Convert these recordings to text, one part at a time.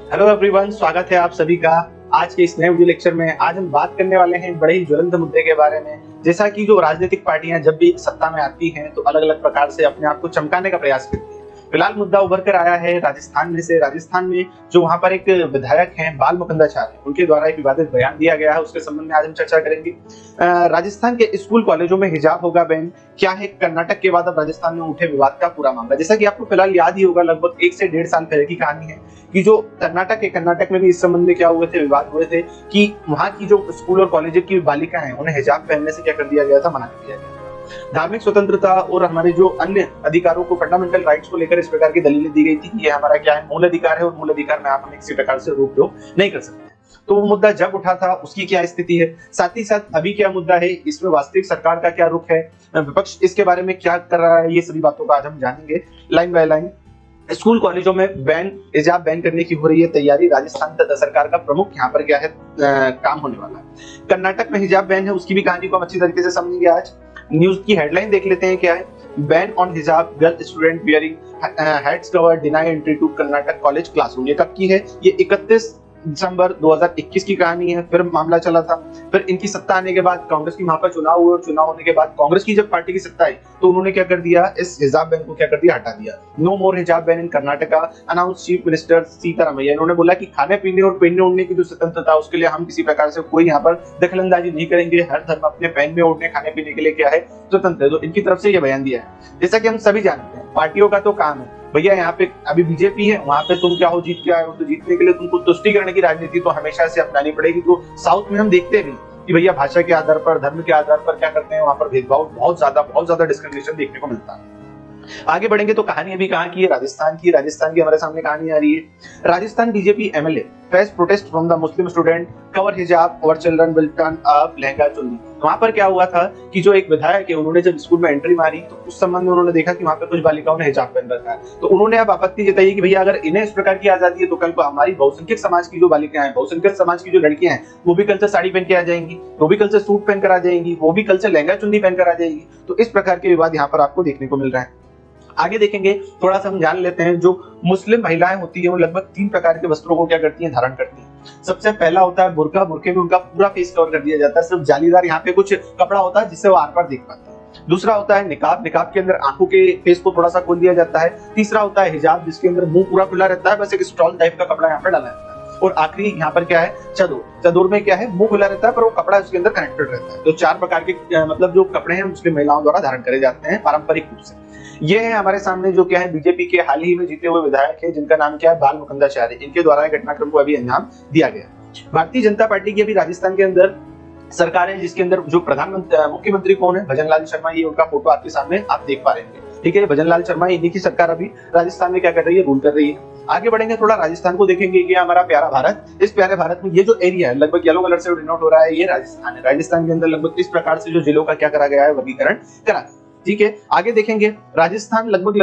Hello everyone, स्वागत है आप सभी का आज के इस नए वीडियो लेक्चर में। आज हम बात करने वाले हैं बड़े ही ज्वलंत मुद्दे के बारे में। जैसा कि जो राजनीतिक पार्टियां जब भी सत्ता में आती हैं तो अलग अलग प्रकार से अपने आप को चमकाने का प्रयास करती हैं। फिलहाल मुद्दा उभर कर आया है राजस्थान में से। राजस्थान में जो वहां पर एक विधायक हैं बाल मुकुंदाचार्य, उनके द्वारा एक विवादित बयान दिया गया है, उसके संबंध में आज हम चर्चा करेंगे। राजस्थान के स्कूल कॉलेजों में हिजाब होगा बैन, क्या है कर्नाटक के बाद अब राजस्थान में उठे विवाद का पूरा मामला। जैसा कि आपको फिलहाल याद ही होगा, लगभग 1 से 1.5 साल पहले की कहानी है कि जो कर्नाटक में भी इस संबंध में क्या हुए थे, विवाद हुए थे कि वहां की जो स्कूल और कॉलेज की बालिका हैं उन्हें हिजाब पहनने से क्या कर दिया गया था, मना कर दिया गया था। धार्मिक स्वतंत्रता और हमारे जो अन्य अधिकारों को, फंडामेंटल राइट्स को लेकर इस प्रकार की दलीलें दी गई थी कि ये हमारा क्या है, मूल अधिकार है और मूल अधिकार में आप हमें किसी प्रकार से रोक टोक नहीं कर सकते। तो वो मुद्दा जब उठा था उसकी क्या स्थिति है, साथ ही साथ अभी क्या मुद्दा है, इसमें वास्तविक सरकार का क्या रुख है, विपक्ष इसके बारे में क्या कर रहा है, ये सभी बातों का आज हम जानेंगे लाइन बाय लाइन। स्कूल कॉलेजों में हिजाब बैन करने की हो रही है तैयारी, राजस्थान सरकार का प्रमुख यहाँ पर क्या है काम होने वाला है। कर्नाटक में हिजाब बैन है, उसकी भी कहानी को हम अच्छी तरीके से समझेंगे। आज न्यूज की हेडलाइन देख लेते हैं क्या है। Ban on hijab, girl student wearing heads cover deny entry to Karnataka college classroom. ये कब की है? ये 31 दिसंबर 2021 की कहानी है। फिर मामला चला था, फिर इनकी सत्ता आने के बाद कांग्रेस की वहां पर चुनाव हुए और चुनाव होने के बाद कांग्रेस की जब पार्टी की सत्ता आई तो उन्होंने क्या कर दिया, इस हिजाब बैन को क्या कर दिया, हटा दिया। No more hijab ban in Karnataka announce chief minister Siddaramaiah. इन्होंने बोला कि खाने पीने और पहनने ओढ़ने की जो स्वतंत्रता है उसके लिए हम किसी प्रकार से कोई यहाँ पर दखलंदाजी नहीं करेंगे। हर धर्म अपने पहनने ओढ़ने खाने पीने के लिए क्या है, स्वतंत्र है। तो इनकी तरफ से यह बयान दिया है। जैसा कि हम सभी जानते हैं, पार्टियों का तो काम है भैया, यहाँ पे अभी बीजेपी है, वहां पे तुम क्या हो, जीत के आए हो, तो जीतने के लिए तुमको तुष्टीकरण की राजनीति तो हमेशा से अपनानी पड़ेगी। तो साउथ में हम देखते भी कि भैया भाषा के आधार पर, धर्म के आधार पर क्या करते हैं, वहां पर भेदभाव बहुत ज्यादा डिस्क्रिमिनेशन देखने को मिलता है। आगे बढ़ेंगे तो कहानी अभी कहाँ की है, राजस्थान की हमारे सामने कहानी आ रही है। Rajasthan BJP MLA face protest from the Muslim student, cover हिजाब और children will turn up lehenga चुन्नी। वहां पर क्या हुआ था कि जो एक विधायक है, उन्होंने जब स्कूल में एंट्री मारी तो उस संबंध में उन्होंने देखा कि वहां पर कुछ बालिकाओं ने हिजाब पहन रखा है। तो उन्होंने अब आपत्ति जताई कि भैया अगर इन्हें इस प्रकार की आजादी है तो कल को हमारी बहुसंख्यक समाज की जो बालिकाएं हैं, बहुसंख्यक समाज की जो लड़कियां हैं, वो भी कल से साड़ी पहन के आ जाएंगी, वो भी कल से सूट पहनकर आ जाएंगी, वो भी कल से लहंगा चुन्नी पहनकर आ जाएगी। तो इस प्रकार के विवाद यहाँ पर आपको देखने को मिल रहा है। आगे देखेंगे, थोड़ा सा हम जान लेते हैं। जो मुस्लिम महिलाएं होती है वो लगभग 3 प्रकार के वस्त्रों को क्या करती हैं, धारण करती हैं। सबसे पहला होता है बुर्का। बुर्के में उनका पूरा फेस कवर कर दिया जाता है, सिर्फ जालीदार यहाँ पे कुछ कपड़ा होता है जिससे वो आर पार देख पाते हैं। दूसरा होता है निकाब। निकाब के अंदर आंखों के फेस को थोड़ा सा खोल दिया जाता है। तीसरा होता है हिजाब, जिसके अंदर मुंह पूरा खुला रहता है, बस एक स्टॉल टाइप का कपड़ा यहाँ पर डाला जाता है। और आखिरी यहाँ पर क्या है, चदोर। चदोर में क्या है, मुंह खुला रहता है पर वो कपड़ा उसके अंदर कनेक्टेड रहता है। तो 4 प्रकार के मतलब जो कपड़े हैं मुस्लिम महिलाओं द्वारा धारण करे जाते हैं पारंपरिक रूप से। ये है हमारे सामने जो क्या है, बीजेपी के हाल ही में जीते हुए विधायक है जिनका नाम क्या है, बाल मुकुंदाचार्य। इनके द्वारा घटनाक्रम को अभी अंजाम दिया गया। भारतीय जनता पार्टी की अभी राजस्थान के अंदर सरकार है, जिसके अंदर जो मुख्यमंत्री कौन है, भजनलाल शर्मा। ये उनका फोटो आपके सामने आप देख पा रहे हैं, ठीक है। भजनलाल शर्मा, इन्हीं की सरकार अभी राजस्थान में क्या कर रही है, रूल कर रही है। आगे बढ़ेंगे, थोड़ा राजस्थान को देखेंगे। ये हमारा प्यारा भारत, इस प्यारे भारत में ये जो एरिया है लगभग येलो कलर से डिनोट हो रहा है, ये राजस्थान है। राजस्थान के अंदर लगभग इस प्रकार से जो जिलों का क्या करा गया है, वर्गीकरण करा, ठीक है। आगे देखेंगे, राजस्थान लगभग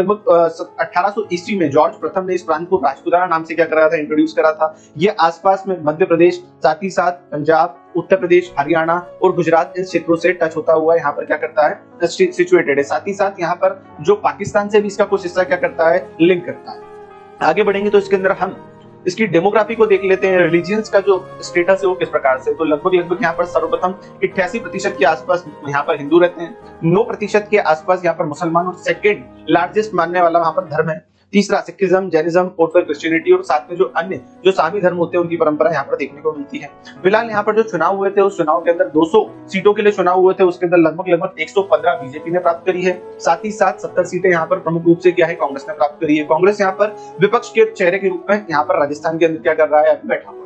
1800 ईस्वी में जॉर्ज प्रथम ने इस प्रांत को राजपुताना नाम से क्या करा था, इंट्रोड्यूस करा था। ये आसपास में मध्य प्रदेश, साथ ही साथ पंजाब, उत्तर प्रदेश, हरियाणा और गुजरात, इन क्षेत्रों से टच होता हुआ यहाँ पर क्या करता है, सिचुएटेड है। साथ ही साथ यहाँ पर जो पाकिस्तान से भी इसका कुछ हिस्सा क्या करता है, लिंक करता है। आगे बढ़ेंगे तो इसके अंदर हम इसकी डेमोग्राफी को देख लेते हैं। रिलीजियंस का जो स्टेटस है वो किस प्रकार से, तो लगभग यहाँ पर सर्वप्रथम 88% के आसपास यहाँ पर हिंदू रहते हैं, 9% के आसपास यहाँ पर मुसलमान, और सेकेंड लार्जेस्ट मानने वाला वहां पर धर्म है। तीसरा सिखिज्म, जैनिज्म और फिर क्रिश्चियनिटी, और साथ में जो अन्य जो सामी धर्म होते हैं उनकी परंपरा यहाँ पर देखने को मिलती है। फिलहाल यहाँ पर जो चुनाव हुए थे उस चुनाव के अंदर 200 सीटों के लिए चुनाव हुए थे, उसके अंदर लगभग 115 बीजेपी ने प्राप्त करी है। साथ ही साथ 70 सीटें यहाँ पर प्रमुख रूप से क्या है, कांग्रेस ने प्राप्त करी है। कांग्रेस यहाँ पर विपक्ष के चेहरे के रूप में यहाँ पर राजस्थान के अंदर क्या कर रहा है, अभी बैठा हुआ है।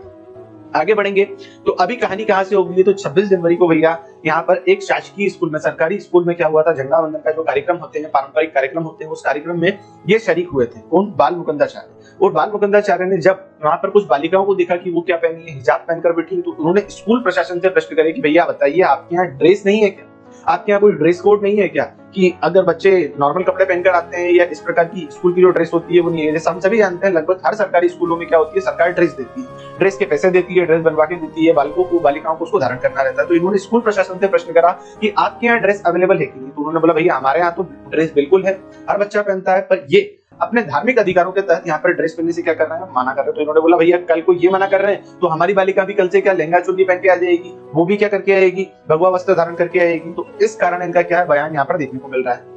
आगे बढ़ेंगे तो अभी कहानी कहां से होगी, तो 26 जनवरी को भैया यहाँ पर एक शासकीय स्कूल में, सरकारी स्कूल में क्या हुआ था, झंडा वंदन का जो कार्यक्रम होते हैं, पारंपरिक कार्यक्रम होते हैं, उस कार्यक्रम में ये शरीक हुए थे। कौन? बाल मुकुंदाचार्य। और बाल मुकुंदाचार्य ने जब वहां पर कुछ बालिकाओं को देखा कि वो क्या पहनी है, हिजाब पहनकर बैठी है, तो उन्होंने स्कूल प्रशासन से प्रश्न करे कि भैया बताइए, आपके यहाँ ड्रेस नहीं है क्या, आपके यहाँ कोई ड्रेस कोड नहीं है क्या, कि अगर बच्चे नॉर्मल कपड़े पहनकर आते हैं या इस प्रकार की स्कूल की जो ड्रेस होती है वो नहीं है। जैसे हम सभी जानते हैं लगभग हर सरकारी स्कूलों में क्या होती है, सरकार ड्रेस देती है, ड्रेस के पैसे देती है, ड्रेस बनवा के देती है, बालिकाओं को उसको धारण करना रहता है। तो इन्होंने स्कूल प्रशासन से प्रश्न करा कि आपके यहाँ ड्रेस अवेलेबल है कि नहीं, तो उन्होंने बोला भैया हमारे यहाँ तो ड्रेस बिल्कुल है, हर बच्चा पहनता है, पर ये अपने धार्मिक अधिकारों के तहत यहाँ पर ड्रेस पहनने से क्या कर रहे हैं, मना कर रहे हैं। तो इन्होंने बोला भैया कल को ये मना कर रहे हैं तो हमारी बालिका भी कल से क्या लहंगा चुन्नी पहन के आ जाएगी, वो भी क्या करके आएगी, भगवा वस्त्र धारण करके आएगी। तो इस कारण इनका क्या है, बयान यहाँ पर देखने को मिल रहा है।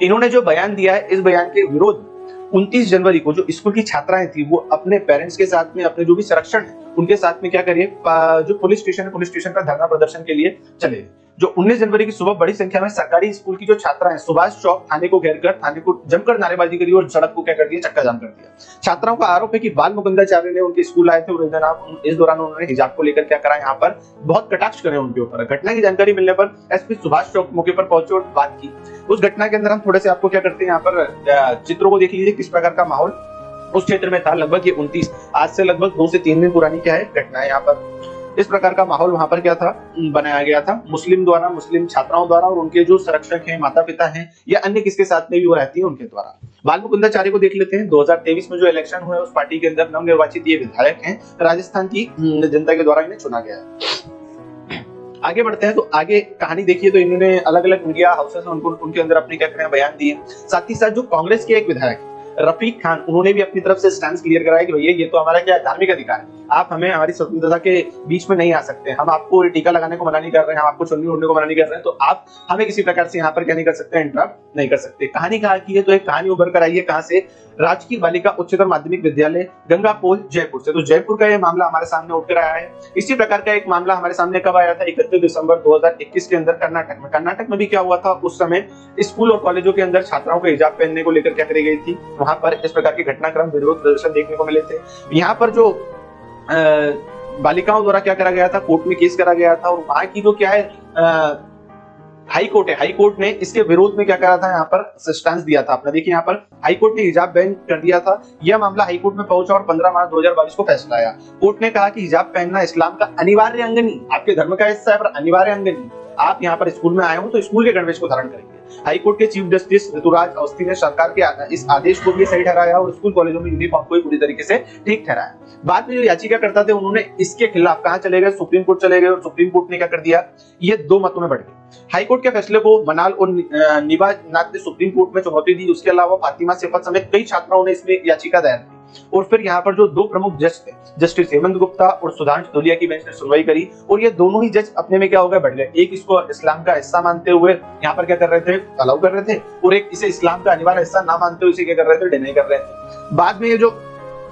इन्होंने जो बयान दिया है, इस बयान के विरोध 29 जनवरी को जो स्कूल की छात्राएं थी वो अपने पेरेंट्स के साथ में, अपने जो भी संरक्षण है उनके साथ में क्या करिए, जो पुलिस स्टेशन का धरना प्रदर्शन के लिए चले। जो 19 जनवरी की सुबह बड़ी संख्या में सरकारी स्कूल की जो छात्राएं सुभाष चौक थाने को घेर कर, थाने को जमकर नारेबाजी करी और सड़क को क्या कर दिया, चक्का जाम कर दिया। छात्राओं का आरोप है कि बाल मुकुंदाचार्य ने उनके स्कूल आए थे और इस दौरान उन्होंने हिजाब को लेकर क्या करा, यहाँ पर बहुत कटाक्ष करे उनके ऊपर। घटना की जानकारी मिलने पर एसपी सुभाष चौक मौके पर पहुंचे और बात की। उस घटना के अंदर हम थोड़े से आपको क्या करते हैं, यहाँ पर चित्रों को देख लीजिए किस प्रकार का माहौल उस क्षेत्र में था। लगभग ये 29 आज से लगभग 2 से 3 दिन पुरानी क्या है घटना है। यहाँ पर इस प्रकार का माहौल वहां पर क्या था, बनाया गया था मुस्लिम छात्राओं द्वारा और उनके जो संरक्षक हैं, माता पिता हैं या अन्य किसके साथ में भी वो रहती है उनके द्वारा। बाल मुकुंदाचार्य को देख लेते हैं। 2023 में जो इलेक्शन हुए उस पार्टी के अंदर नवनिर्वाचित ये विधायक हैं, राजस्थान की जनता के द्वारा इन्हें चुना गया है। आगे बढ़ते हैं तो आगे कहानी देखिए तो इन्होंने अलग अलग मीडिया हाउसेस उनके अंदर अपने क्या करें बयान दिए। साथ ही साथ जो कांग्रेस के एक विधायक रफीक खान, उन्होंने भी अपनी तरफ से स्टैंड क्लियर कराया कि भैया ये तो हमारा क्या धार्मिक अधिकार है, आप हमें हमारी स्वतंत्रता के बीच में नहीं आ सकते। हम आपको टीका लगाने को मना नहीं कर रहे हैं, हम आपको चुन्नी ओढ़ने को मना नहीं कर रहे हैं, तो आप हमें किसी प्रकार से यहाँ पर क्या नहीं कर सकते, इंटरप्ट नहीं कर सकते। कहानी कहाँ की है, तो एक कहानी उभर कर आई है कहां से, राजकीय बालिका उच्चतर माध्यमिक विद्यालय गंगापोल जयपुर से। तो जयपुर का ये मामला हमारे सामने उठकर आया है। इसी प्रकार का एक मामला हमारे सामने कब आया था, 31 दिसंबर 2021 के अंदर कर्नाटक में भी क्या हुआ था, उस समय स्कूल और कॉलेजों के अंदर छात्राओं को हिजाब पहनने को लेकर क्या करी गई थी, वहां पर इस प्रकार के घटनाक्रम विरोध प्रदर्शन देखने को मिले थे। यहाँ पर जो बालिकाओं द्वारा क्या करा गया था, कोर्ट में केस करा गया था और वहां की जो क्या है हाई कोर्ट ने इसके विरोध में क्या करा था, यहाँ पर स्टैंड दिया था अपना। देखिए यहाँ पर हाई कोर्ट ने हिजाब बैन कर दिया था। यह मामला हाई कोर्ट में पहुंचा और 15 मार्च 2022 को फैसला आया। कोर्ट ने कहा कि हिजाब पहनना इस्लाम का अनिवार्य अंग नहीं, आपके धर्म का हिस्सा है पर अनिवार्य अंग नहीं। आप यहाँ पर स्कूल में आए हो तो स्कूल के गणवेश को धारण करेंगे। हाई कोर्ट के चीफ जस्टिस ऋतुराज अवस्थी ने सरकार के इस आदेश को भी सही ठहराया और स्कूल कॉलेजों में यूनिफॉर्म को पूरी तरीके से ठीक ठहराया। बाद में जो याचिकाकर्ता थे उन्होंने इसके खिलाफ कहां चले गए, सुप्रीम कोर्ट चले गए और सुप्रीम कोर्ट ने क्या कर दिया, ये 2 मतों में बढ़ गए। हाई कोर्ट के फैसले को मनाल और निभा नाथ ने सुप्रीम कोर्ट में चुनौती दी। उसके अलावा फातिमा सिफत समेत कई छात्राओं ने इसमें याचिका दायर की और फिर यहाँ पर जो 2 प्रमुख जज थे, जस्टिस हेमंत गुप्ता और सुधांशु धूलिया की बेंच ने सुनवाई करी और ये दोनों ही जज अपने में क्या हो गए, बढ़ गए। एक इसको इस्लाम का हिस्सा मानते हुए यहाँ पर क्या कर रहे थे, अलाउ कर रहे थे और एक इसे इस्लाम का अनिवार्य हिस्सा ना मानते हुए इसे क्या कर रहे थे, डिनाई कर रहे थे। बाद में ये जो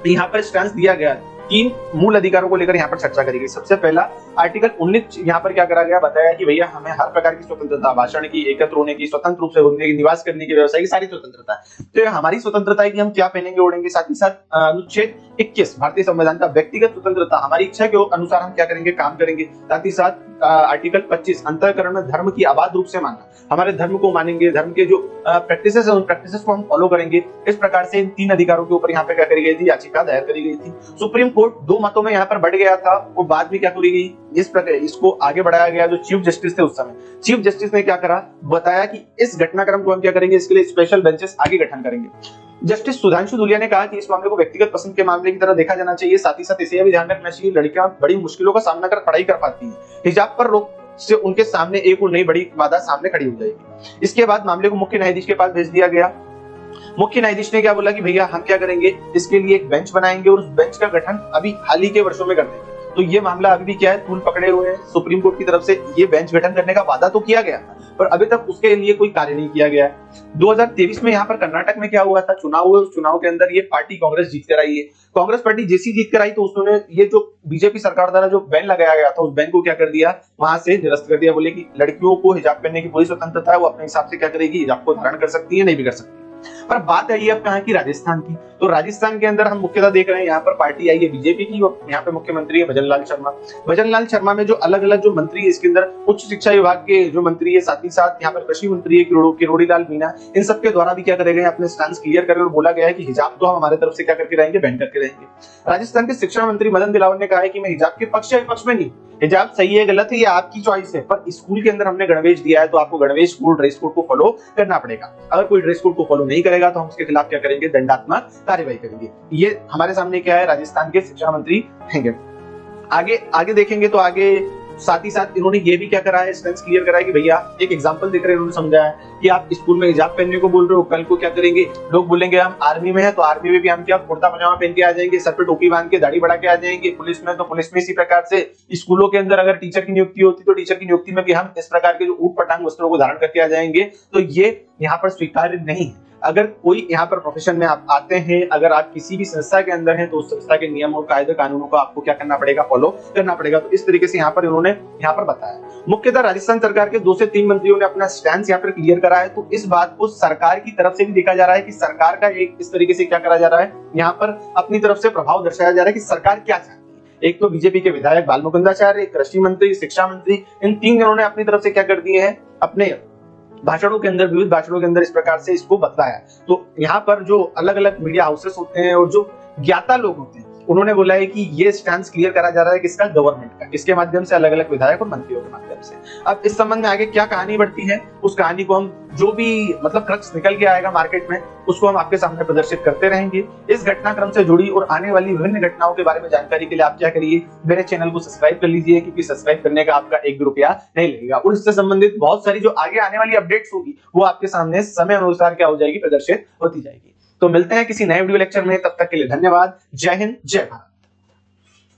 यहाँ पर स्टैंड दिया गया, 3 मूल अधिकारों को लेकर यहाँ पर चर्चा करी गई। सबसे पहला आर्टिकल 19 यहाँ पर क्या करा गया, बताया कि भैया हमें हर प्रकार की स्वतंत्रता, भाषण की, एकत्र होने की, स्वतंत्र रूप से होने की, निवास करने की, व्यवसाय की सारी स्वतंत्रता है। तो हमारी स्वतंत्रता है कि हम क्या पहनेंगे ओढ़ेंगे। साथ ही साथ अनुच्छेद 21 भारतीय संविधान का व्यक्तिगत स्वतंत्रता, हमारी इच्छा के अनुसार हम क्या करेंगे, काम करेंगे। साथ ही साथ आर्टिकल 25 अंतःकरण में धर्म की आबाद रूप से मानना, हमारे धर्म को मानेंगे, धर्म के जो प्रैक्टिसेस है उन प्रैक्टिसेस को हम फॉलो करेंगे। इस प्रकार से इन 3 अधिकारों के ऊपर यहाँ पे क्या करी गई थी, याचिका दायर करी गई थी। सुप्रीम कोर्ट 2 मतों में यहाँ पर बढ़ गया था और बाद में क्या करी गई, इस प्रकार इसको आगे बढ़ाया गया। जो चीफ जस्टिस थे उस समय, चीफ जस्टिस ने क्या करा, बताया कि इस घटनाक्रम को हम क्या करेंगे, इसके लिए स्पेशल बेंचेस आगे गठन करेंगे। जस्टिस सुधांशु धूलिया ने कहा कि इस मामले को व्यक्तिगत पसंद के मामले की तरह देखा जाना चाहिए। साथ ही साथ इसे भी ध्यान रखना चाहिए, लड़कियां बड़ी मुश्किलों का सामना कर पढ़ाई कर पाती हैं, हिजाब पर रोक से उनके सामने एक और नई बड़ी बाधा सामने खड़ी हो जाएगी। इसके बाद मामले को मुख्य न्यायाधीश के पास भेज दिया गया। मुख्य न्यायाधीश ने क्या बोला कि भैया हम क्या करेंगे, इसके लिए एक बेंच बनाएंगे और उस बेंच का गठन अभी हाल ही के वर्षों में कर देंगे। तो ये मामला अभी भी क्या है, तूल पकड़े हुए हैं। सुप्रीम कोर्ट की तरफ से ये बेंच गठन करने का वादा तो किया गया पर अभी तक उसके लिए कोई कार्य नहीं किया गया है। 2023 में यहाँ पर कर्नाटक में क्या हुआ था, चुनाव हुए। उस चुनाव के अंदर ये पार्टी कांग्रेस जीत कर आई है। कांग्रेस पार्टी जैसी जीत कर आई तो उसने ये जो बीजेपी सरकार द्वारा जो बैन लगाया गया था उस बैन को क्या कर दिया, वहां से निरस्त कर दिया। बोले कि लड़कियों को हिजाब पहनने की पूरी स्वतंत्रता है, वो अपने हिसाब से क्या करेगी, हिजाब को धारण कर सकती है, नहीं भी कर सकती। पर बात आई अब कहां की, राजस्थान की। तो राजस्थान के अंदर हम मुख्यतः देख रहे हैं यहाँ पर पार्टी आई है बीजेपी की और यहाँ पे मुख्यमंत्री है भजनलाल शर्मा। भजनलाल शर्मा में जो अलग अलग जो मंत्री है, इसके अंदर उच्च शिक्षा विभाग के जो मंत्री है, साथ ही साथ यहाँ पर कृषि मंत्री है किरोड़ी लाल मीणा, इन सबके द्वारा भी क्या करे गए, अपने स्टैंड क्लियर करके बोला गया है कि हिजाब तो हम हमारे तरफ से क्या करके रहेंगे, बैन करके रहेंगे। राजस्थान के शिक्षा मंत्री मदन दिलावर ने कहा है कि मैं हिजाब के पक्ष या विपक्ष में नहीं, हिजाब सही है गलत है ये आपकी चॉइस है, पर स्कूल के अंदर हमने गणवेश दिया है तो आपको गणवेश कोड, ड्रेस कोड को फॉलो करना पड़ेगा। अगर कोई ड्रेस कोड को फॉलो नहीं करेगा तो हम उसके खिलाफ क्या करेंगे, दंडात्मक कार्यवाही करेंगे। ये हमारे सामने क्या है, राजस्थान के शिक्षा मंत्री हैं। आगे देखेंगे तो आगे साथ ही साथ इन्होंने ये भी क्या करा है, स्टेंस क्लियर करा है कि भैया एक एग्जांपल देकर इन्होंने समझाया है कि आप स्कूल में हिजाब पहनने को बोल रहे हो, कल को क्या करेंगे, लोग बोलेंगे हम आर्मी में है तो आर्मी में भी हम क्या कुर्ता पजामा पहन के आ जाएंगे, सर पे टोपी बांध के दाढ़ी बढ़ा के आ जाएंगे, पुलिस में तो पुलिस में इसी प्रकार से, स्कूलों के अंदर अगर टीचर की नियुक्ति होती तो टीचर की नियुक्ति में भी हम इस प्रकार के जो ऊट पटांग वस्त्रों को धारण करके आ जाएंगे। तो ये यहाँ पर स्वीकार्य नहीं है। अगर कोई यहाँ पर प्रोफेशन में आप आते हैं, अगर आप किसी भी संस्था के अंदर हैं, तो उस संस्था के नियम और कायदे कानूनों को आपको क्या करना पड़ेगा, फॉलो करना पड़ेगा। तो इस तरीके से यहाँ पर इन्होंने यहाँ पर बताया। मुख्यतः राजस्थान सरकार के 2 से 3 मंत्रियों ने अपना स्टैंड यहाँ पर क्लियर करा है। तो इस बात को सरकार की तरफ से भी देखा जा रहा है कि सरकार का एक इस तरीके से क्या करा जा रहा है, यहाँ पर अपनी तरफ से प्रभाव दर्शाया जा रहा है कि सरकार क्या चाहती है। एक तो बीजेपी के विधायक बालमुकुंदाचार्य, कृषि मंत्री, शिक्षा मंत्री, इन 3 जनों ने अपनी तरफ से क्या कर दिए हैं, अपने भाषणों के अंदर, विविध भाषणों के अंदर इस प्रकार से इसको बताया। तो यहाँ पर जो अलग अलग मीडिया हाउसेस होते हैं और जो ज्ञाता लोग होते हैं, उन्होंने बोला है कि ये स्टैंड क्लियर करा जा रहा है किसका, गवर्नमेंट का, किसके माध्यम से, अलग अलग विधायक और मंत्रियों के माध्यम से। अब इस संबंध में आगे क्या कहानी बढ़ती है, उस कहानी को हम जो भी मतलब क्रक्स निकल के आएगा मार्केट में, उसको हम आपके सामने प्रदर्शित करते रहेंगे। इस घटनाक्रम से जुड़ी और आने वाली विभिन्न घटनाओं के बारे में जानकारी के लिए आप क्या करिए, मेरे चैनल को सब्सक्राइब कर लीजिए, क्योंकि सब्सक्राइब करने का आपका 1 भी रुपया नहीं लगेगा। और इससे संबंधित बहुत सारी जो आगे आने वाली अपडेट्स होगी वो आपके सामने समय अनुसार क्या हो जाएगी, प्रदर्शित होती जाएगी। तो मिलते हैं किसी नए वीडियो लेक्चर में, तब तक के लिए धन्यवाद। जय हिंद, जय भारत।